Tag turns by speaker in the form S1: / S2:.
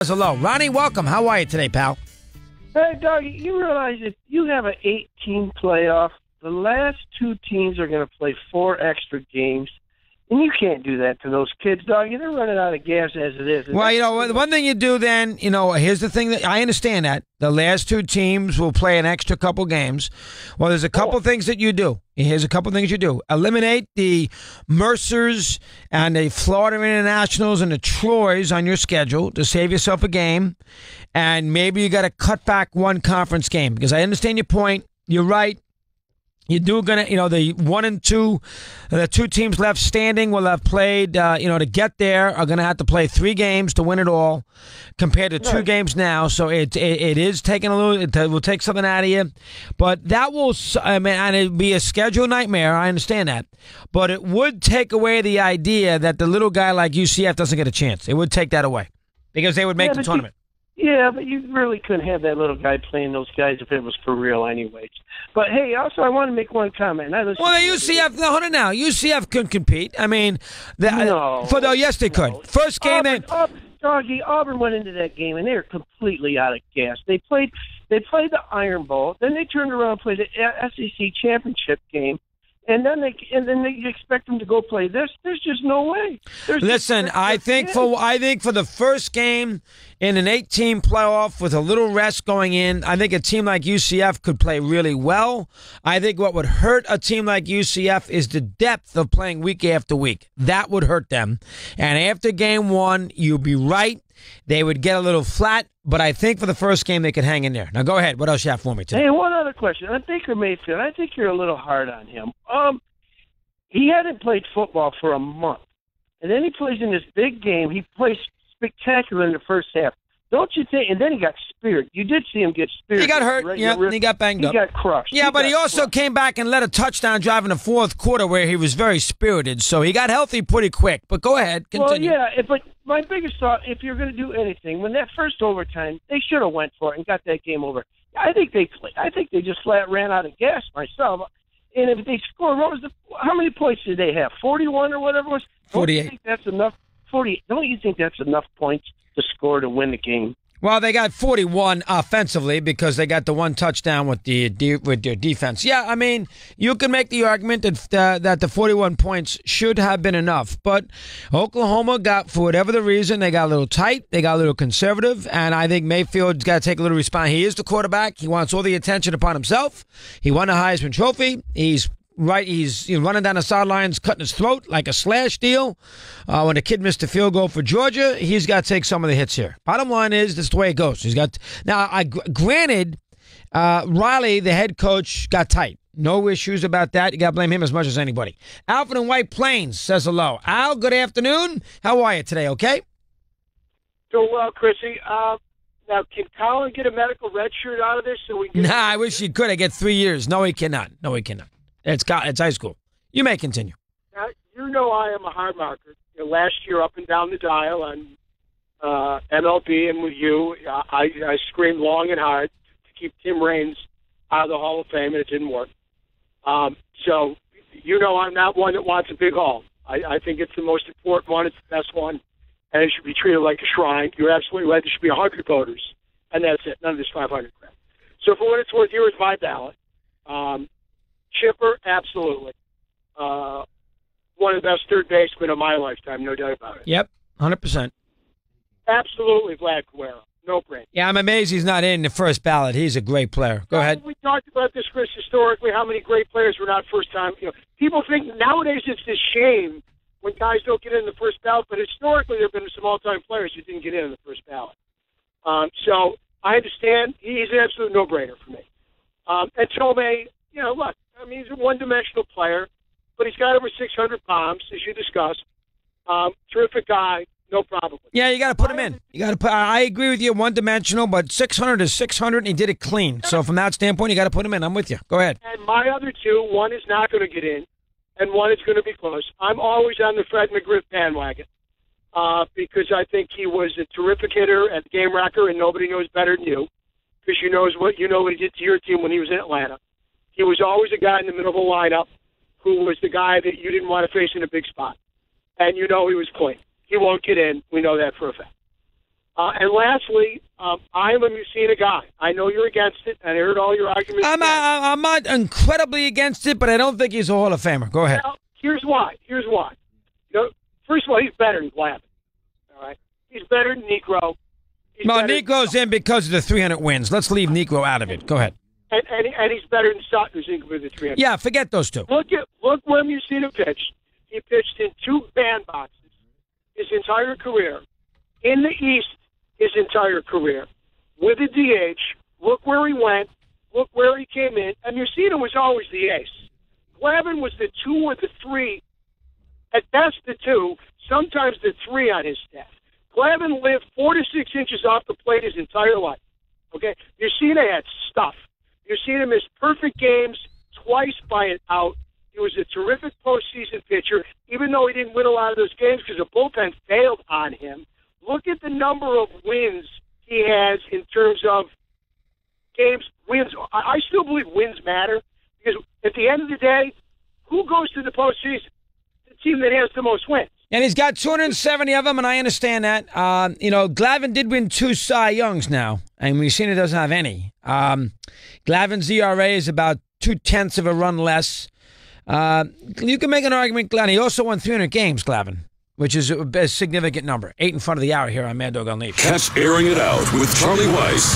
S1: Hello. Ronnie, welcome. How are you today, pal?
S2: Hey, Doug, you realize if you have an 8-team playoff, the last two teams are going to play 4 extra games. And you can't do that to those kids, dog. They're running out of gas as it is.
S1: Well, one thing you do then, here's the thing that I understand that. The last two teams will play an extra couple games. Well, there's a couple things that you do. Here's a couple things you do. Eliminate the Mercers and the Florida Internationals and the Troys on your schedule to save yourself a game. And maybe you got to cut back one conference game because I understand your point. You're right. You do gonna, the 1 and 2, the two teams left standing will have played, to get there are gonna have to play 3 games to win it all, compared to 2 games now. So it is taking a little. It will take something out of you, but that will. And it'd be a schedule nightmare. I understand that, but it would take away the idea that the little guy like UCF doesn't get a chance. It would take that away because they would make the tournament.
S2: Yeah, but you really couldn't have that little guy playing those guys if it was for real anyways. But, hey, also I want to make one comment. The
S1: UCF, hold on now. UCF couldn't compete. I mean, yes, they could. First game
S2: Auburn went into that game, and they were completely out of gas. They played the Iron Bowl, then they turned around and played the SEC championship game. And then they expect them to go play this. There's just no way.
S1: I think for the first game in an 8-team playoff with a little rest going in, I think a team like UCF could play really well. I think what would hurt a team like UCF is the depth of playing week after week. That would hurt them. And after game 1, you'd be right. They would get a little flat, but I think for the first game they could hang in there. Now go ahead. What else you have for me today?
S2: Hey, one other question. On Baker Mayfield, I think you're a little hard on him. He hadn't played football for a month, and then he plays in this big game. He plays spectacular in the first half. Don't you think? And then he got speared. You did see him get speared.
S1: He got hurt. He got banged up.
S2: He got crushed.
S1: Yeah, but he also came back and led a touchdown drive in the fourth quarter where he was very spirited. So he got healthy pretty quick. But go ahead, continue.
S2: Well, yeah, but my biggest thought, if you're going to do anything, when that first overtime, they should have went for it and got that game over. I think they just flat ran out of gas myself. And if they score, how many points did they have? 41 or whatever it was?
S1: 48.
S2: Don't you think that's enough? 40. Don't you think that's enough points to score to win the game?
S1: Well, they got 41 offensively because they got the one touchdown with their defense. Yeah, I mean, you can make the argument that the 41 points should have been enough. But Oklahoma got, for whatever the reason, they got a little tight, they got a little conservative, and I think Mayfield's got to take a little response. He is the quarterback. He wants all the attention upon himself. He won the Heisman Trophy. He's running down the sidelines, cutting his throat like a slash deal. When the kid missed a field goal for Georgia, he's got to take some of the hits here. Bottom line is, this is the way it goes. Granted, Riley, the head coach, got tight. No issues about that. You got to blame him as much as anybody. Alfred in White Plains says hello. Al, good afternoon. How are you today, okay?
S3: Doing well, Chrissy. Now, can Colin get a medical red shirt out of this?
S1: I wish he could. I get 3 years. No, he cannot. It's high school. You may continue.
S3: Now, I am a hard marker. Last year, up and down the dial on MLB and with you, I screamed long and hard to keep Tim Raines out of the Hall of Fame, and it didn't work. So, I'm not one that wants a big hall. I think it's the most important one. It's the best one, and it should be treated like a shrine. You're absolutely right. There should be 100 voters, and that's it. None of this 500 crap. So, for what it's worth, here is my ballot. Chipper, absolutely. One of the best third basemen of my lifetime, no doubt about it.
S1: Yep, 100%.
S3: Absolutely, Vlad Guerrero. No brain.
S1: Yeah, I'm amazed he's not in the first ballot. He's a great player. Go ahead.
S3: We talked about this, Chris, historically, how many great players were not first time. People think nowadays it's a shame when guys don't get in the first ballot, but historically there have been some all-time players who didn't get in the first ballot. So I understand. He's an absolute no-brainer for me. And Tomei, look, he's a one-dimensional player, but he's got over 600 bombs, as you discussed. Terrific guy, no problem.
S1: Yeah, you got to put him in. I agree with you, one-dimensional, but 600 is 600, and he did it clean. So from that standpoint, you got to put him in. I'm with you. Go ahead.
S3: And my other two, one is not going to get in, and one is going to be close. I'm always on the Fred McGriff bandwagon because I think he was a terrific hitter and game wrecker, and nobody knows better than you because you know what he did to your team when he was in Atlanta. He was always a guy in the middle of a lineup who was the guy that you didn't want to face in a big spot. And he was clean. He won't get in. We know that for a fact. And lastly, I'm a Mussina guy. I know you're against it, and I heard all your arguments.
S1: I'm not incredibly against it, but I don't think he's a Hall of Famer. Go ahead.
S3: Now, here's why. You know, first of all, he's better than Glavine. All right, he's better than Negro.
S2: Negro's
S1: in because of the 300 wins. Let's leave Negro out of it. Go ahead.
S3: And he's better than Sutton, who's in with the 300.
S1: Yeah, forget those two.
S3: Look where Mussina pitched. He pitched in 2 bandboxes his entire career. In the East, his entire career. With a DH, look where he went, look where he came in, and Mussina was always the ace. Glavine was the 2 or the 3, at best the 2, sometimes the 3 on his staff. Glavine lived 4 to 6 inches off the plate his entire life. Okay? Mussina had stuff. Mussina missed perfect games twice by an out. He was a terrific postseason pitcher, even though he didn't win a lot of those games because the bullpen failed on him. Look at the number of wins he has in terms of games, wins. I still believe wins matter because at the end of the day, who goes to the postseason? The team that has the most wins.
S1: And he's got 270 of them, and I understand that. Glavine did win 2 Cy Youngs now, and Mussina doesn't have any. Glavine's ERA is about 0.2 of a run less. You can make an argument, Glavine. He also won 300 games, Glavine, which is a significant number. 8 in front of the hour here on Mad Dog Unleashed.
S4: Catch Airing It Out with Charlie Weiss.